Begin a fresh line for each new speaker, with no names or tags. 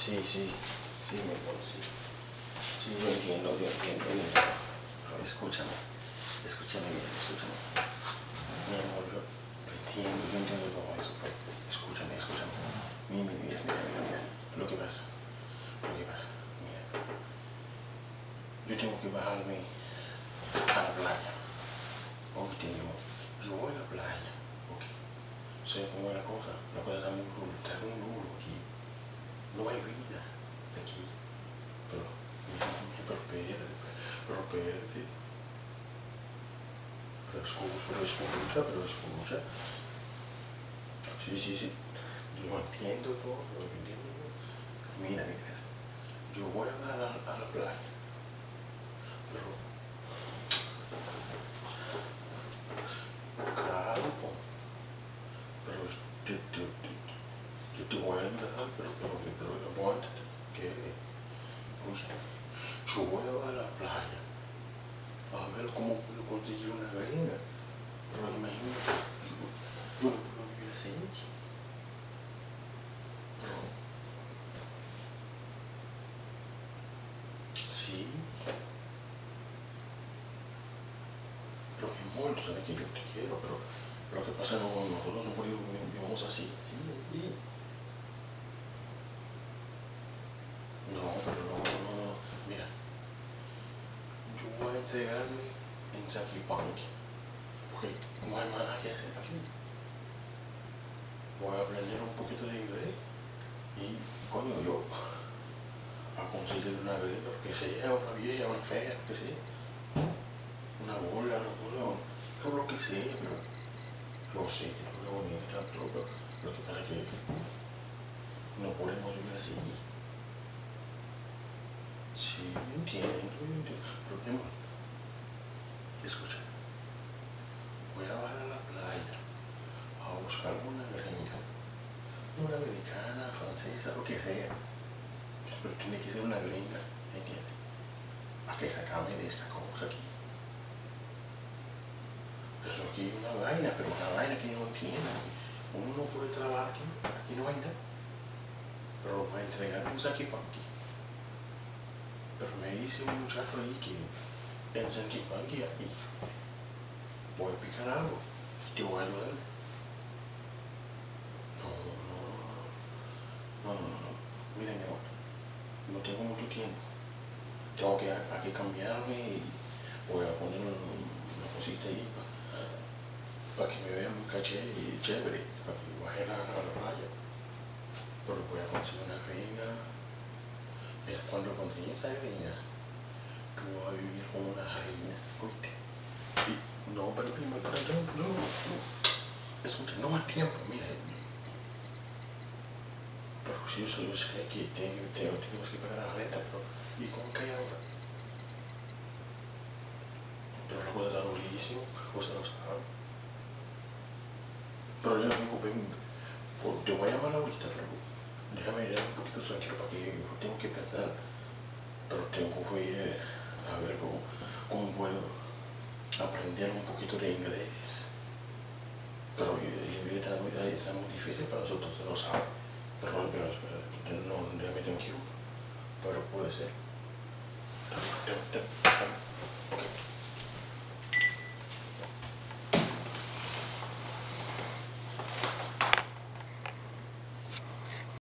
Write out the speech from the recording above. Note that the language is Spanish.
sí, mi amor, sí. Sí, yo entiendo. Escúchame, escúchame bien, escúchame. Mi amor, yo entiendo todo eso, pero escúchame. Mira. Lo que pasa, mira. Yo tengo que bajarme a la playa. Oíste, mi amor, yo voy a la playa, ok. Sé cómo es la cosa está muy duro aquí. No hay vida aquí. Pero, espérate. Pero escucha. Sí. Yo entiendo todo, Mira. Yo voy a la playa. Pero, claro, pero yo te voy a ayudar, pero aguántate, que, escucha, yo voy a la playa a ver cómo puedo conseguir una gringa, pero imagínate, yo no puedo vivir así, pero, sí, pero mi amor, tú sabes que yo te quiero, pero lo que pasa es que nosotros no podemos vivimos así, sí. No, pero no. Mira, yo voy a entregarme en Saquipanqui, porque no hay nada que hacer aquí. Voy a aprender un poquito de inglés y, coño, yo a conseguir una gringa, que sea una vieja, una fea, que sea, una bola, todo lo que sea, pero yo sé que no es bonita, pero lo que pasa es que no podemos vivir así. Sí, yo entiendo, pero mi amor, escucha, voy a bajar a la playa a buscar una gringa, una americana, francesa, lo que sea, pero tiene que ser una gringa, ¿entiendes? Para que se acabe de esta cosa aquí. Pero aquí hay una vaina que no entiendo. Uno no puede trabajar aquí no hay nada. Pero para entregarme un Saquipanqui. Pero me dice un muchacho ahí que en Saquipanqui aquí voy a picar algo y te voy a ayudar. No. Mira, mi amor, no tengo mucho tiempo. Tengo que aquí cambiarme y voy a poner una cosita ahí para que me vea muy caché y chévere, para que baje a la playa. Pero voy a conseguir una gringa. Mira, cuando consiga esa gringa, tú vas a vivir como una reina, ¿oíste? Y no, pero primo, para yo, no. Escucha, no más tiempo, mira. Pero si yo sé que tenemos que pagar la renta, pero ¿y con qué ahora? Pero la cosa está durísimo, usted lo sabe. Pero yo te voy a llamar ahorita, pero déjame ir un poquito tranquilo para que yo tengo que pensar. Pero tengo que a ver cómo puedo aprender un poquito de inglés. Pero el inglés está muy difícil para nosotros, se lo sabe. Pero no, déjame tranquilo. Pero puede ser. Ok.